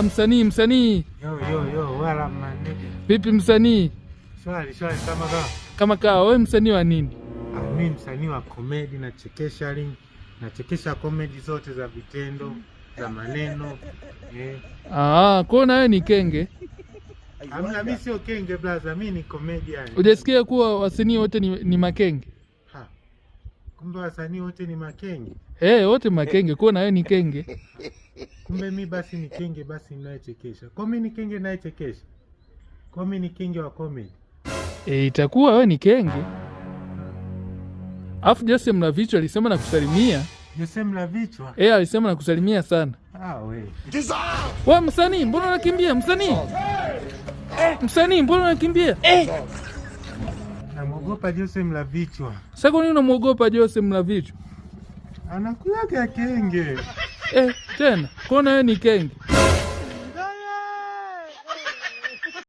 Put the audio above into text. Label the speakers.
Speaker 1: Msanii.
Speaker 2: Yo, wala manene.
Speaker 1: Vipi msanii?
Speaker 2: Swali
Speaker 1: kama kawa. Wewe msanii wa nini?
Speaker 2: Mimi msanii wa comedy na nachekesha comedy zote za vitendo, za maneno.
Speaker 1: Kwa wewe ni kenge?
Speaker 2: Hamna, mimi sio kenge blaza, mimi ni comedian.
Speaker 1: Unasikia kuwa wasanii wote ni makenge?
Speaker 2: Kumbe wasanii wote ni makenge?
Speaker 1: Wote makenge. Kwa wewe ni kenge?
Speaker 2: Kumbe mimi basi ni kenge basi ninayechekesha. Kwa mimi ni kenge ninayechekesha. Kwa mimi ni kenge wa comedy.
Speaker 1: Itakuwa wewe ni kenge. Afu Jose Mlavichwa alisema na kusalimia.
Speaker 2: Jose Mlavichwa?
Speaker 1: Alisema na kusalimia sana. Wewe msanii, mbona unakimbia msanii? Msanii, mbona unakimbia?
Speaker 2: Namuogopa Jose Mlavichwa.
Speaker 1: Sasa kwa nini unamuogopa Jose Mlavichwa?
Speaker 2: Anakulaga kenge.
Speaker 1: Tena, kwa nini wewe ni kenge?